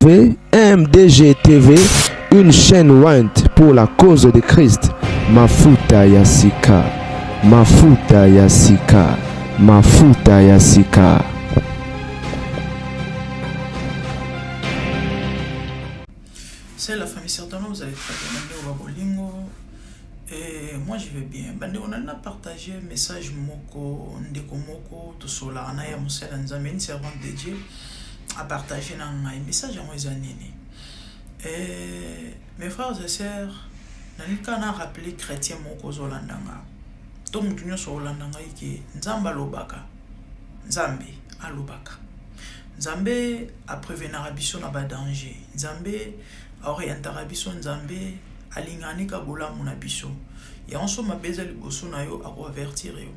MDG TV, une chaîne Wint pour la cause de Christ. Mafuta Yasika, Mafuta Yasika, Mafuta Yasika. C'est la famille, certainement vous allez très bien. Bolingo. Et moi je vais bien. On a partagé un message moko, ndeko moko, tout cela. On a eu une servante de Dieu à partager un message à moi. Et mes frères et sœurs, on a rappelé chrétien moko zolandanga. Tout le monde sur Olandanga qui Nzamba lobaka, Nzambe alobaka. Nzambe a prévenir abisso na ba danger. Nzambe a orienter abisso, Nzambe alingani ka bola mon abisso. Et en somme beza liboso na yo a avertir yo.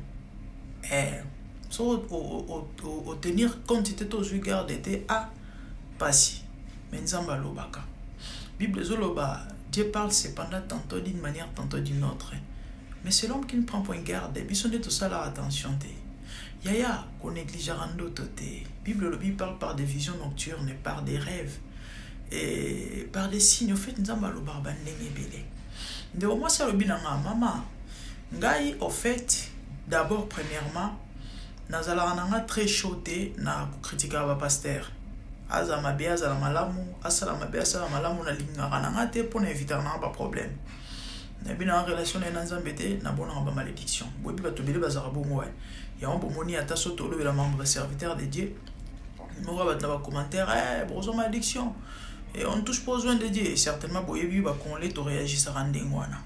So au tenir compte de tous les gardes était à passer. Mais Nzamba lobaka. Bible zoloba, Dieu parle cependant tantôt d'une manière, tantôt d'une autre. Mais c'est l'homme qui ne prend point garde. Bisson de tout ça la attention. Yaya, qu'on négligera d'autres. Bible parle par des visions nocturnes, par des rêves, et par des signes. Au fait, nous avons le barban n'engébélé. De moi, c'est le binanga, maman. Ngai, au fait, d'abord, premièrement, nous allons très chaudé na critiquer le pasteur. Azama be azala malamu, asala mabe asala malamu na lingara na ngate pour éviter un problème. Na bina relation na Nzambe te na bona ba malédiction. Bobi ba tobele bazara bongo ouais. Ya on bomoni ata soto lo la membre serviteur de Dieu. Mo ba na ba commentaire brozo malédiction. Et on touche pas besoin de Dieu et certainement boyebi ba kon les to réagir ça randengwana.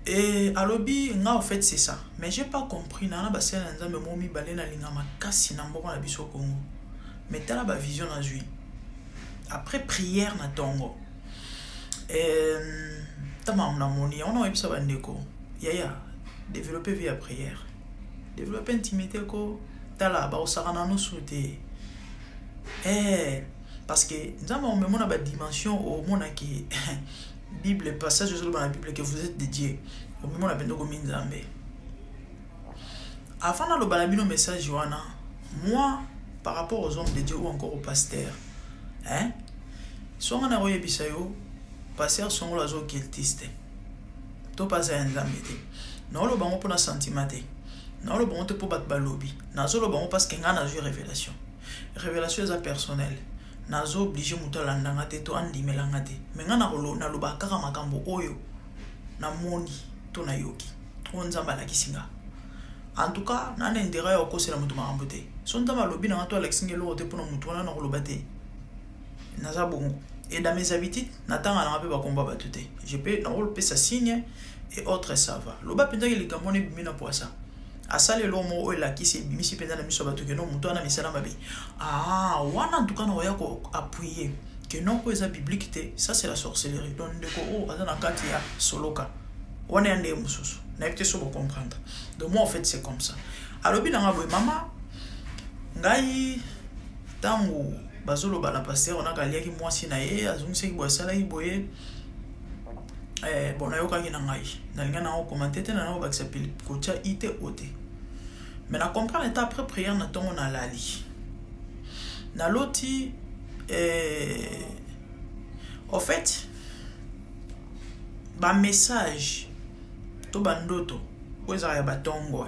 Et à lobby nga en fait c'est ça. Mais j'ai pas compris na ba sel Nzambe mo mi balé na lingama kasi na mboko na biso Congo. Mais t'as la vision à jouer. Après prière na tongo. On a eu ça Yaya, développer via prière. Développer intimité ko tala ba osarana no souté. Parce que nous avons même une dimension au monde qui Bible passage dans la Bible que vous êtes dédié. Au moment où nous avons Nzambe. Avant de balabino message Johanna, moi par rapport aux hommes de Dieu ou encore aux pasteurs, si on a envoyé bisayo, pasteur sont les autres cultistes. To pas un Nzambe. Non le bon pour na sentimenté. Non le bon pour battre balobi. Nazo le bon parce qu'il y a une révélation. Révélation est personnelle. Nazo obligé muto landanga te to andi melanga te. Mais ngana rolo na loba kaka makambo oyo na moni to na yoki. To Nzamba la kisinga. En tout cas, na ndera ya ko sela muto makambo te. So Nzamba lobi na to Alex ngelo te pour muto na roloba te. Naza bongo. Et dans mes habitudes, n'attends à peu combat battuté. Je peux n'enrouler sa signe et autres ça va. Le bas pendant que les gamons bimina pour ça. À ça les lomo ou la qui s'est bimisi pendant la mission battu que non mouton na misala mabi. Ah, wana en tout cas on va appuyer que non que ça biblique ça c'est la sorcellerie. Donc de ko azana katia soloka. Wana ande mususu. Na été sur comprendre. Donc moi en fait c'est comme ça. Alors bien nga boy mama ngai tango bazolo bala pasteur on a galia ki mwasi na ye azungise ki boisala ki boye bon na yoka ki na ngai na linga na commenter te na na ba s'appelle kocha ite ote mais na comprendre état après prière na tongo na lali na loti en fait ba message to bandoto oza ya batongo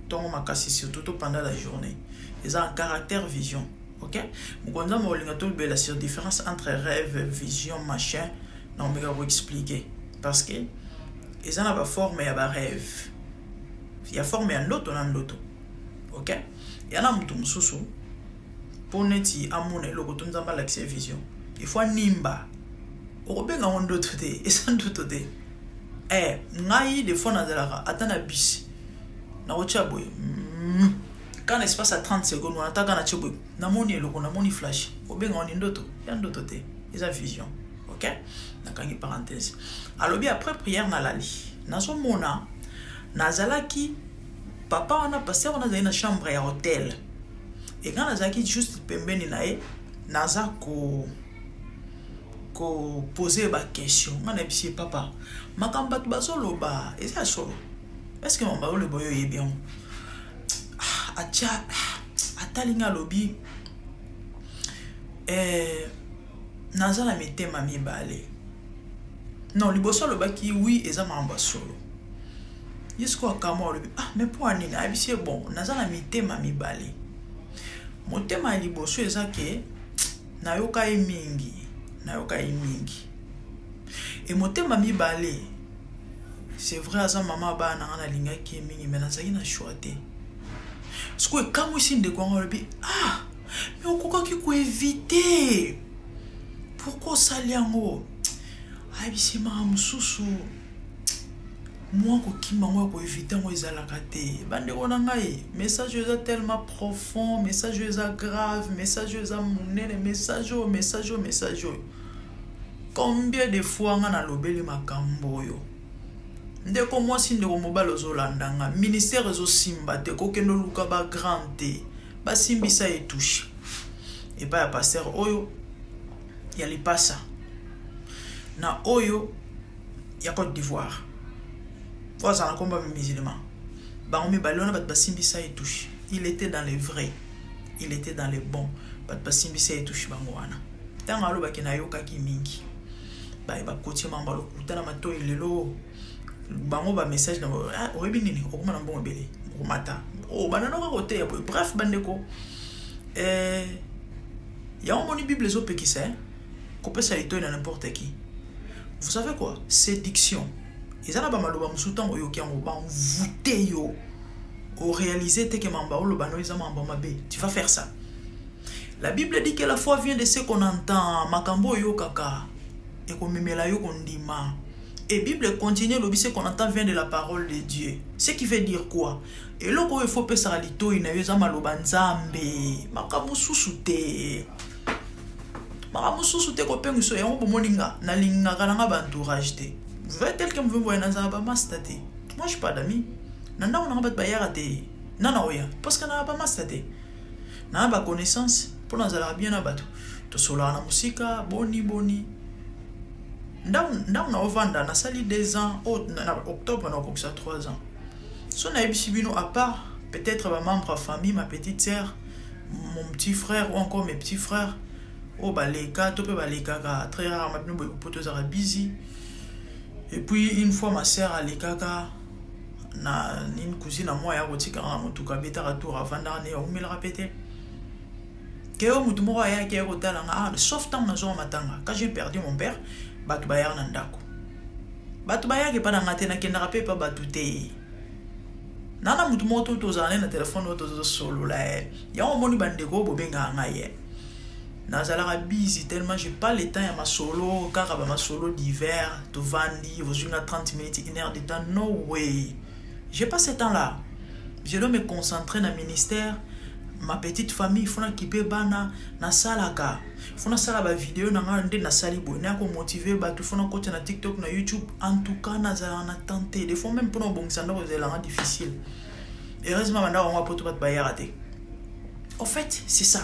tongo makasi surtout pendant la journée ils ont un caractère vision. Ok? Nous avons la différence entre rêve, vision, machin. Non, mais on va expliquer. Parce que ils ont une forme et un rêve. Il y a forme et un autre, on a un autre. Ok? Il y a un autre sous pour neti amone le retour dans la vision. Il faut un nimba. On va bien un autre et sans doute. Ngai des fois dans la attends la bis. Na ochaboy. Quand l'espace à 30 secondes, on attaque à la namoni et le namoni flash. Au bien, on est d'autres. Il y a d'autres. Ils ont vision. Ok? D'accord, parenthèse. Alors, bien après prière, na lali. Nazo mona, nazalaki, papa, on a passé, on a dans une chambre à hôtel. Et quand nazalaki juste pembeni nae, naza ko poser ba question. On a dit, papa, ma kamba tu basolo ba, et ça solo. Est-ce que mon baou le boyo est bien? Atalinga lobby nazala mitema mibale. Non, liboso le baki oui eza mamba solo. Yesko akamo le mais pour nini abisi bon nazala mitema mibale. Motema liboso eza ke nayoka mingi. Et motema mibale c'est vrai aza mama ba na linga ki mingi mais nazaki na choite. Sko kamo sinde kwa le mais okoka ki ko éviter. Pourquoi ça liango? Abisi ma mususu moi ko kima moi ko éviter moi ezalaka te bande kona ngai message est tellement profond, message est grave, message est monene, message. Combien de fois nga na lobeli makambo yo ndeko moi si ndeko mobile ozolandanga ministère ezo simba te ko kendo luka ba grand te ba simbisa e touche et pas pasteur oyo ya li passa na oyo ya Côte d'Ivoire voisin na combat musulman ba on mi balona ba simbisa e touche. Il était dans les vrais, il était dans les bons ba simbisa e touche bango wana tanga lo ba kina yoka ki mingi ba koti mambalo kutana mato ilelo bango ba message na oyebi nini okuma na mbongo bele mata banana ka kote ya bref bandeko ya on moni bible zo pekisa ko pesa ito na n'importe qui. Vous savez quoi? Séduction. Ils ont ba maloba musutan oyo ki ngo ba voûté yo au réaliser te que mamba lo bano ils mamba mabe. Tu vas faire ça. La Bible dit que la foi vient de ce qu'on entend. Makambo yo kaka et qu'on memela yo kondima. Et Bible continue le ce qu'on entend vient de la parole de Dieu. Ce qui veut dire quoi? Et là il faut pesa lito ina yo za maloba nzambe. Makambo susute. Maramususu te ko pengiso ya ngo moninga na linga kana nga entourage te. Vous voyez tel que me voyez na za ba mastate. Moi je suis pas d'amis. Nanda on nga ba yara te. Nana oya parce que na ba mastate. Na ba connaissance pour na za bien na bato. To sola na musika boni. Nda na ovanda na sali 2 ans na octobre na ko 3 ans. So na ebisibino à part peut-être ba membre de famille, ma petite sœur, mon petit frère ou encore mes petits frères. Oh baleka to pe baleka ka très rare maintenant poto za busy. Et puis une fois ma sœur aleka na une cousine à moi ya rotika en tout cas beta retour avant d'année on me le répéter que o mutu mo ya ke rotala nga sauf tant na zo matanga quand j'ai perdu mon père batu bayar na ndako batu bayar ke pana ngate na kenda rapé pa batu te nana mutu mo to zane na téléphone to solo la ya on moni bandeko bobenga ngaye. Nazala busy tellement j'ai pas le temps à ma solo car ma solo d'hiver to vandi vous une 30 minutes 1 heure de temps no way. J'ai pas ce temps là. Je dois me concentrer dans le ministère, ma petite famille faut na kipe bana na salaka. Faut na sala ba vidéo na ngande na sali bona ko motiver ba tout faut na côté na TikTok na YouTube en tout cas nazala na tenter des fois même pour no bon ça no c'est difficile. Heureusement maintenant on va pas tout ba yarater. En fait, c'est ça.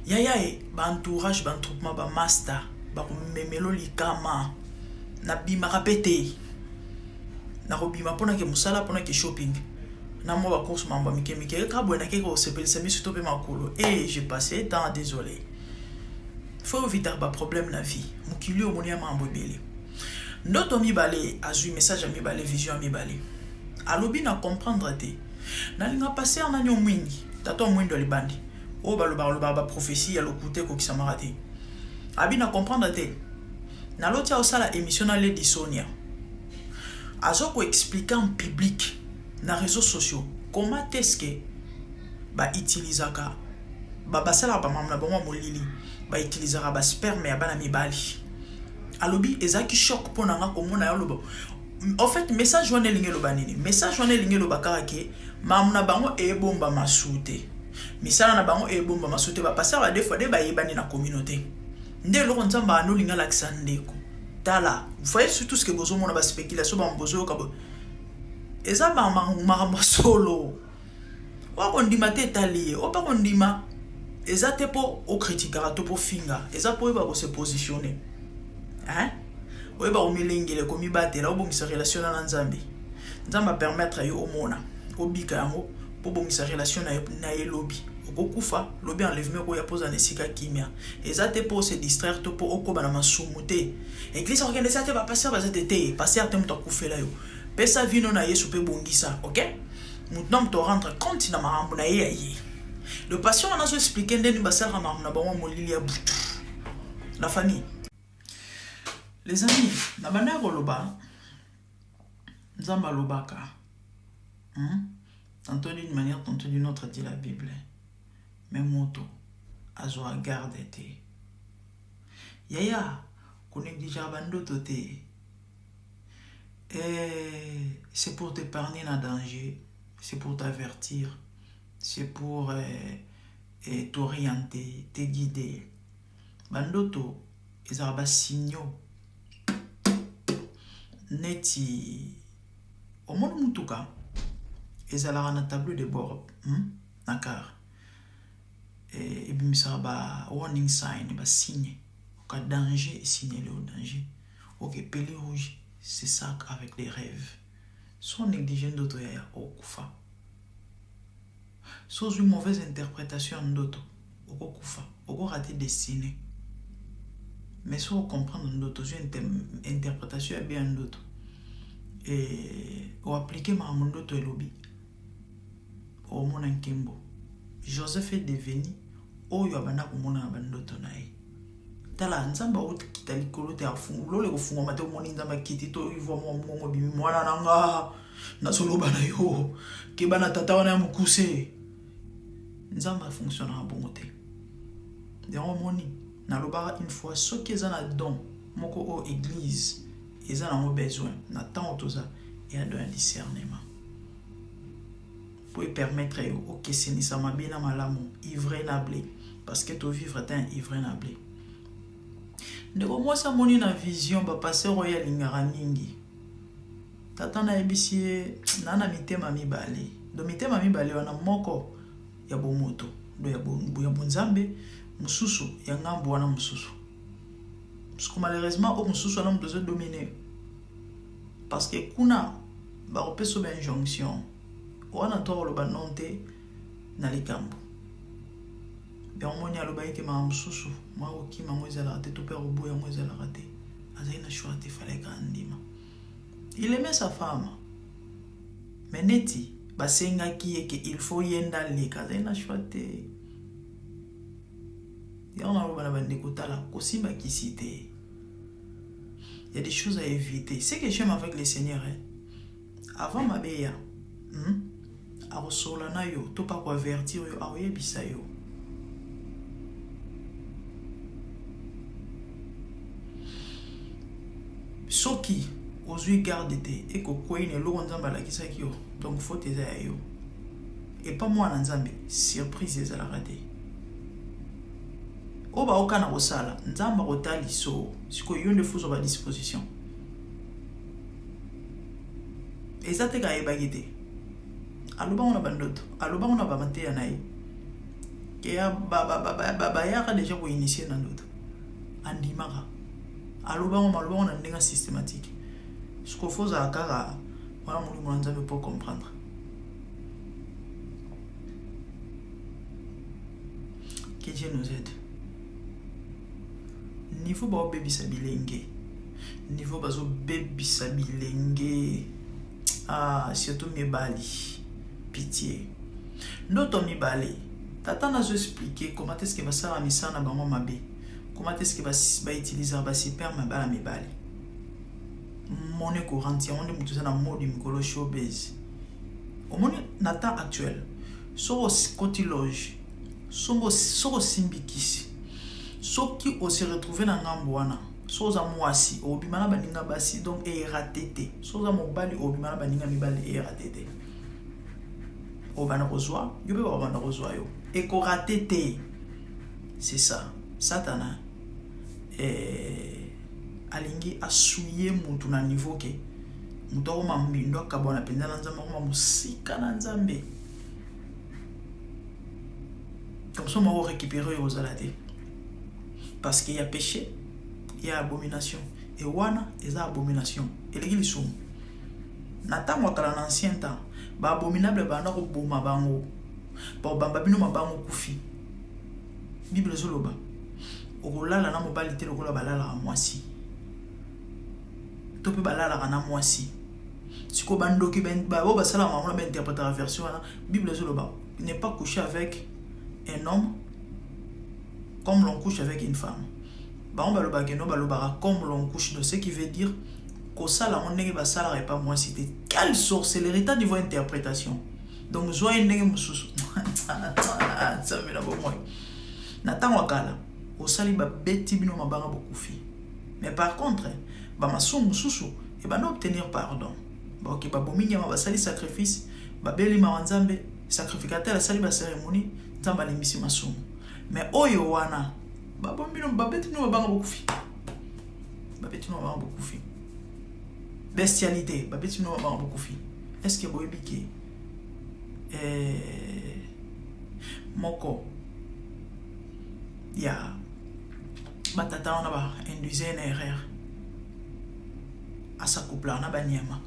Yaya ba entourage ba troupement ba master ba memelo likama na bima rapete na robima pona ke musala pona ke shopping na mo ba course mamba mike ka bona ke ko sepel semi surtout pe makolo et j'ai passé temps désolé faut éviter ba problème na vie mukili o monia mambo bele ndoto mi balé azu message mi balé vision mi balé alobi na comprendre te na linga passer na nyomwingi tato mwindo libandi. Oh ba prophétie ya lokuté ko kisamarate abina comprendre te na lotia osala émission na Lady Sonia azoko expliquer en public na réseaux sociaux comment est-ce que ba utilisaka ba basala ba mamna bongo molili ba utilisera ba sperme ya bana mibali alobi ezaki choc pona nga komona yo lobo. En fait message wana linge loba nini message wana linge loba karake mamna bango ebomba masute misala na bango ebomba masute ba passer ba des fois de ba yebani na communauté nde lo nzamba no linga laksandeko tala vous voyez surtout ce que bozo mona ba spéculation ba bozo ka bo eza ba mama solo wa kondima te tali o pa kondima eza te po o critiquera to po finga eza po ba ko se positionner hein o ba o milengele ko mi batela o bongisa relation na nzambe nzamba permettre yo o mona o bika yango pour bon sa relation na lobby okokufa lobi enlèvement ko ya poza nesika kimia ezate pour se distraire to pour okoba na masumu te église organiser te ba pasteur ba te pasteur te muto akufela yo pesa vino na Yesu pe bongisa OK maintenant to rendre compte na marambo na ye le patient on a expliqué ndeni basala marambo na bango molili ya butu la famille. Les amis, na bana koloba nzamba lobaka tantôt d'une manière tantôt d'une autre dit la Bible mais moto azo garde te yaya ko néglige bandoto te c'est pour t'épargner un danger, c'est pour t'avertir, c'est pour t'orienter, te guider. Bandoto, ils ont des signaux. Neti, au monde mutuka, ils ont un tableau de bord, d'accord. Et bien ça ba warning sign, ba signe, au cas danger, signalé au danger. Ok, peli rouge. C'est ça avec les rêves. Soit négligent d'autres au kufa. Soit une mauvaise interprétation d'autres au kufa. Au raté destiné. Mais soit comprendre d'autres une interprétation bien d'autres. Et au appliquer ma mon d'autres et lobby. Au mon enkembo. Joseph est devenu. Oh yabana kumona bandoto nae. Tala nzamba uta likolo te afungu lole kofunga mate omoni nzamba kiti to ivo mo bimi mwana nanga na solo bana yo ke bana tata wana mukuse nzamba fonctionne en bon côté de omoni na loba une fois ce qui est na don moko o église ils ont besoin na temps toza et a un discernement pour permettre au que c'est ni ça ma bien malamu ivre nablé parce que to vivre est un ivre nablé. Ndeko mwasa moni na vision ba passer royal ingara mingi tata na ebisie na mitema mibale do mitema mibale wana moko ya bomoto do ya bonzambe mususu ya ngambo wana mususu parce que malheureusement au mususu wana mdozo dominer parce que kuna ba opeso ba injonction wana to lo banonte na likambo bien moni aloba yeke ma mususu ma oki ma mweza la raté to père obo ya mweza la raté azaina choix te fallait kandima il aimait sa femme mais neti basenga ki yeke il faut yenda le kazaina choix te ya on a loba na bande kotala kosimba kisite il y a des choses à éviter c'est que j'aime avec le Seigneur avant ma beya a resola na yo to pas ko avertir yo a oyebisa yo. Soki ozui garde te et ko koine lo nzamba la kisaki yo donc faut te za yo et pas moi nzambe surprise za la raté oba okana osala nzamba otali so siko yonde fuso ba disposition ezate ga ebagite aloba ona bandoto aloba ona ba mate ya nai ke ya ba ya ka déjà ko initier na ndoto andimaka aloba on a une systématique ce qu'il faut à cara voilà mon nzambe pour comprendre que Dieu nous aide niveau ba baby sabilenge niveau bazo baby sabilenge surtout mibali pitié ndoto mibali tata na zo expliquer comment est-ce que va ça misana bango mabe. Comment est-ce que va utiliser ba sperme ba mibali monnaie courante on est tout na mode mikolo showbiz au monde na temps actuel so cotiloge so simbikisi so qui on se retrouver na ngambo wana so za mwasi obimana baninga basi donc ratété so za mobali obimana baninga mibali ratété obana kozwa yo be obana kozwa yo et ko ratété c'est ça Satana alingi asuye mutu na niveau ke mutu ko mambindo akabona penda na nzambe ko musika na nzambe comme ça on va récupérer aux alades parce qu'il y a péché il y a abomination et wana eza abomination et l'église sont na tango kala na ancien temps ba abominable ba na ko boma bango Ba bamba bino mabango kufi. Bible zoloba. Okolala na mobali te lokola balala mwasi. To pe balala na mwasi. Siko bandoki ben ba bo basala maman ben interpréter la version na Bible zoloba. Ne pas coucher avec un homme comme l'on couche avec une femme. Ba on baloba geno baloba comme l'on couche, de ce qui veut dire que ça la monnaie ba sala et pas moi cité. Quelle sorcellerie ta niveau interprétation. Donc zo ndenge mususu. Ça me la bon moi. Na tango kala o sali ba beti bino mabanga bokufi. Mais par contre, ba maso mususu et ba no obtenir pardon. Ba ok ba bominya ba sali sacrifice, ba beli ma nzambe sacrificateur la sali ba cérémonie, nzamba limbisi maso. Mais oyo wana ba bombino ba beti bino mabanga bokufi. Ba beti bino mabanga bokufi. Bestialité, ba beti bino mabanga bokufi. Est-ce que boyebike moko ya batata on ba induisé une erreur à sa couple na ba nyama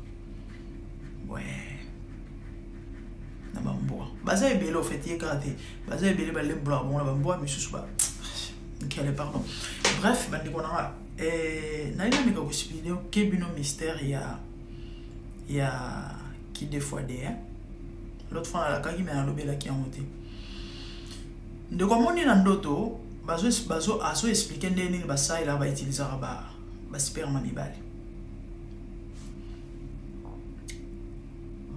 ouais na ba mboa baza ebele au fait yekate baza ebele ba le blanc bon ba mboa monsieur ba quel pardon bref ba ndiko na na ina mika ko spideo ke bino mystère ya qui des fois des l'autre fois la kaki mais na lobela ki en monté de comment ni na ndoto bazo aso expliquer ndeni ba ça il va utiliser ba sperme mibali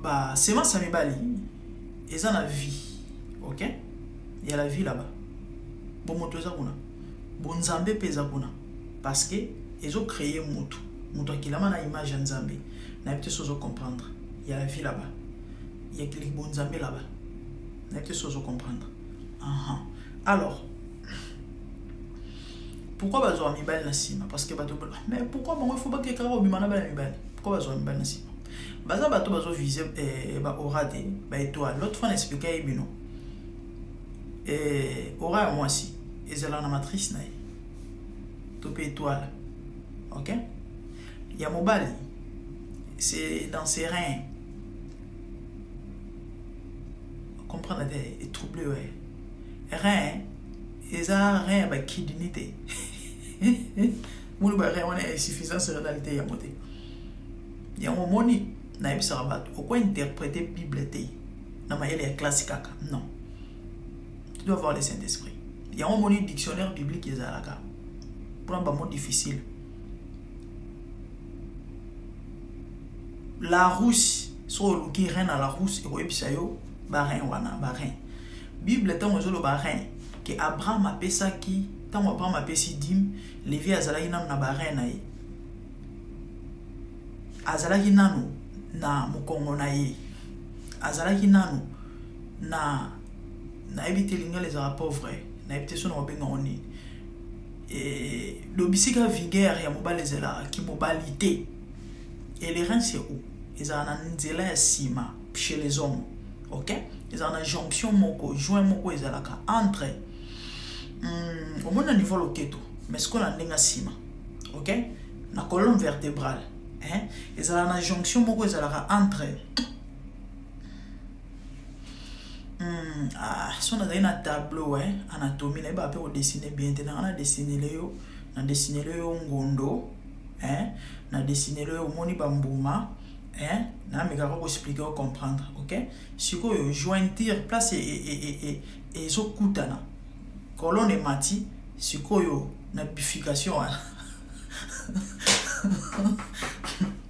ba semence mibali eza na vie, OK? Il y a la vie là-bas. Bon moto eza kuna bon nzambe peza kuna parce que ils ont créé moto qui la na image ya nzambe na peut sozo comprendre. Il y a la vie là-bas. Il y a les bons nzambe là-bas. Na peut sozo comprendre. Alors, pourquoi bazo mibali na sima? Parce que bato mais pourquoi bon il faut pas que karo bimana ba mibali? Pourquoi bazo mibali na sima? Baza bato bazo viser ba orate ba étoile. L'autre fois expliquer bino. Aura moi aussi. Ezala na matrice na. Top étoile. OK? Il y a mobali. C'est dans ses reins. Comprendre est troublé ouais. Rein eza rein ba kidnité. Mulu ba rein on est insuffisance rénalité ya moté. Ya moni na ebisa bato pourquoi interpréter Bible té na mayele ya classique kaka non. Tu dois avoir le Saint-Esprit. Il y a un moni dictionnaire biblique ezalaka. Pour un mot difficile. La rousse sur le qui reine à la rousse et ebisa yo ba rein wana ba rein. Bible tant ozolo ba rein que Abraham a pesa qui tant Abraham a pesi dim levi azalaki nanu na ba rein na ye. Azalaki nanu na mukongo na ye. Azalaki nanu na ebite linga les arabes pauvres na ebite so na obenga oni. Et le bisika vigueur ya mobali zela ki mobilité. Et les reins c'est où? Ils ont un nzela ya sima chez les hommes. OK? Ils ont une jonction moko, joint moko ezalaka entre au moins au niveau loketo, mais ce qu'on a ndenga sima. OK? La colonne vertébrale, hein? Ils ont une jonction moko ezalaka entre si on a un tableau anatomie là ba peut dessiner bien on a dessiné le ngondo hein na dessiner le moni bambuma hein na me ka ko expliquer ou comprendre OK siko yo jointir place et zo kutana colonne mati siko yo na bifurcation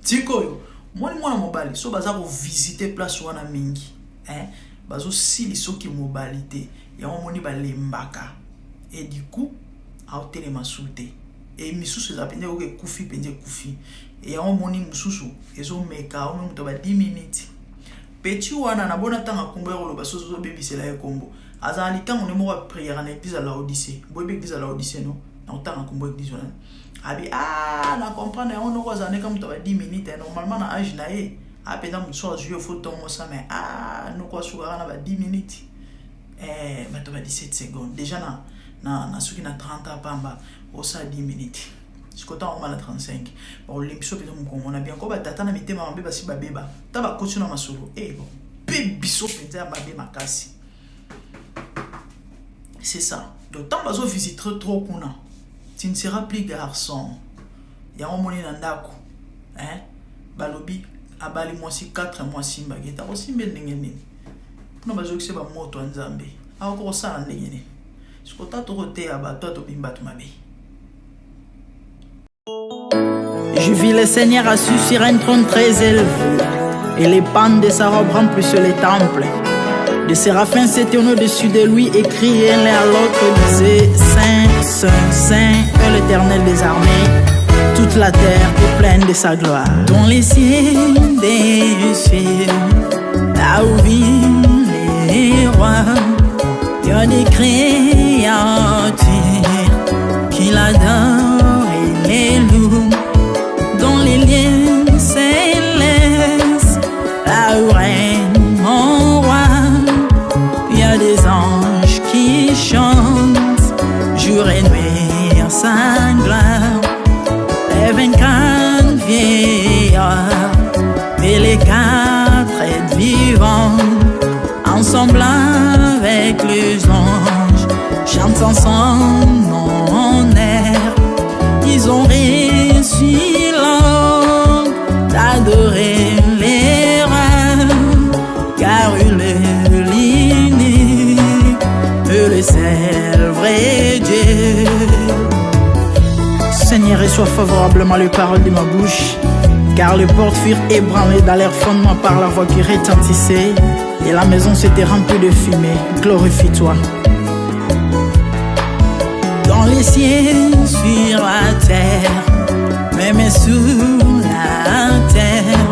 siko yo moni mwana mobali so baza ko visiter place wana mingi hein bazo sili soki mobilité ya moni ba lembaka et du coup a hôtel masuté et misusu zapende oke kufi penje kufi et ya moni mususu ezo meka o muto ba 10 minutes petit wana na bona tanga kombo ya lo baso zo bebisela ya kombo azali tango ne mo ba prière na église la Odyssée boy église la Odyssée non na tanga kombo église wana abi na comprendre on ko za ne comme to ba 10 minutes normalement na âge na e apenda muso jouer photo mo ça mais no ko suka na ba 10 minutes bato ba 17 secondes déjà na suki na 30 ans pamba au ça 10 minutes sikotan on na 35 bon l'impression que on a bien ko ba tata na mitema mbe basi ba beba ta ba kotuna masolo bon pe biso penza ba be makasi C'est ça. Donc, tant que tu visites trop, tu ne seras plus garçon. Il y a un moment dans hein? Balobi, abali moi si 4 mois simba. Tu as aussi bien n'engagé. Pour nous, tu as un mot en Zambie. Encore ça, n'engagé. Ce que tu as trouvé à toi, tu as bimbat ma vie. Je vis le Seigneur assis sur un trône très élevé, et les pans de sa robe remplissent les temples. Des séraphins s'étaient au-dessus de lui et criaient l'un à l'autre, disaient Saint, Saint, Saint est l'Éternel des armées. Toute la terre est pleine de sa gloire. Dans les cieux des cieux, là où vivent les rois, il y a des créatures qui l'adorent et les louent. Dans les lieux célestes, là où règne mon roi, il y a des anges qui chantent jour et nuit en sa gloire. Les 24 vieillards et les 4 êtres vivants, ensemble avec les anges, chantent ensemble en air. Ils ont réussi l'homme d'adorer les rois, car il est l'unique, le seul vrai Dieu. Seigneur, reçois favorablement les paroles de ma bouche, car les portes furent ébranlées dans leur fondement par la voix qui retentissait, et la maison s'était remplie de fumée. Glorifie-toi. Dans les cieux, sur la terre, même sous la terre,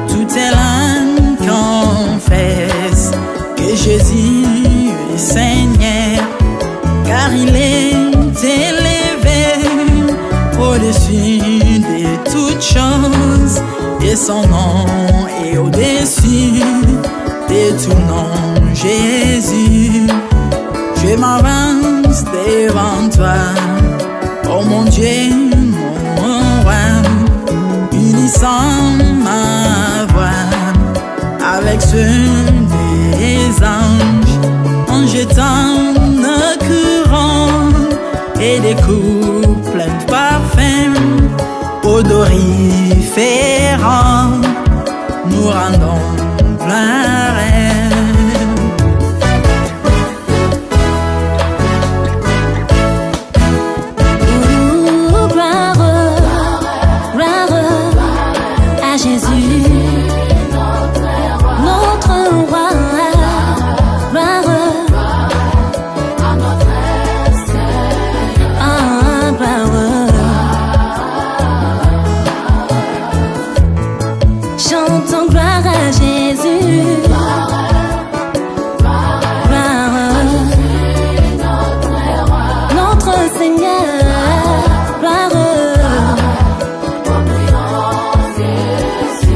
tout est l'âme confesse que Jésus est Seigneur, car il est élevé au-dessus de toutes choses, et son nom est au-dessus de tout nom. Jésus, je m'avance devant toi, oh mon Dieu, mon roi, unissant ma voix avec ceux des anges, en jetant nos couronnes et des coups pleins de parfums odoriférants, nous rendons gloire. Chantons gloire à Jésus. Notre Seigneur, gloire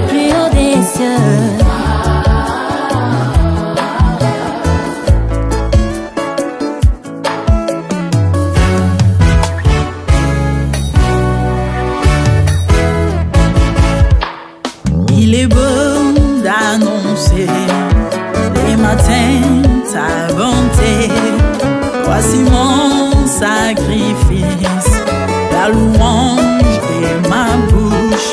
plus haut des cieux. Il est beau d'annoncer les matins ta bonté. Voici mon sacrifice, la louange de ma bouche,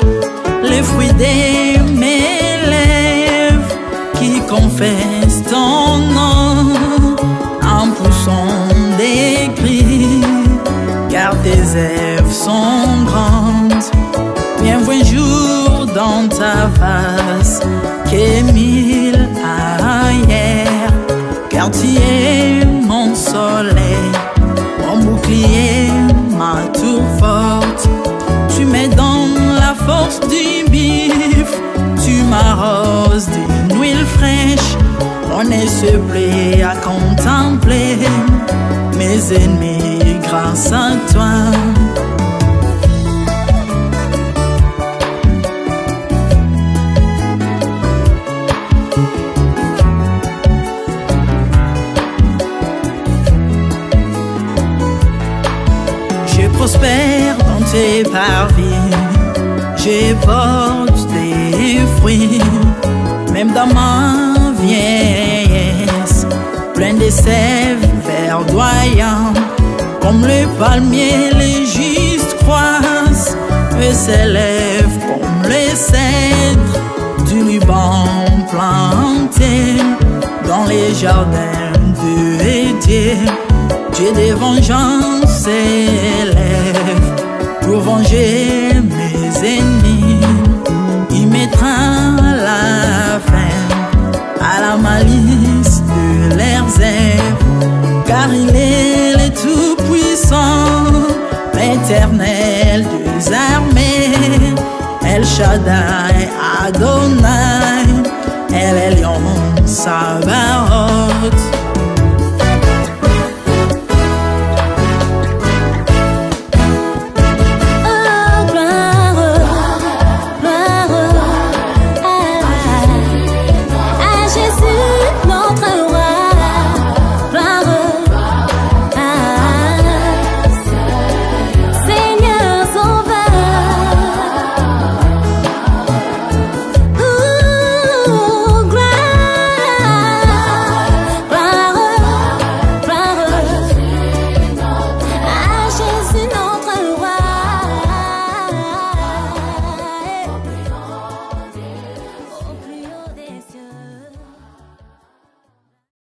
les fruits de mes lèvres qui confessent ton nom en poussant des cris, car tes œuvres sont grandes. Bienvenue jour dans ta face, que 1000 ailleurs, car tu es mon soleil, mon bouclier, ma tour forte. Tu me donnes la force du bif, tu m'arroses d'une huile fraîche. On ne se plaît à contempler mes ennemis grâce à toi. Je prospère dans tes parvis, je porte des fruits, même dans ma vieillesse, plein de sève vers verdoyant. Comme le palmier, les justes croissent et s'élèvent comme les cèdres du Liban planté dans les jardins de Dieu. Dieu des vengeances s'élève pour venger mes ennemis. Il mettra la fin à la malice de leurs œuvres, car il est le Tout-Puissant, l'Éternel des armées, El Shaddai Adonai, El Elyon Sabaoth.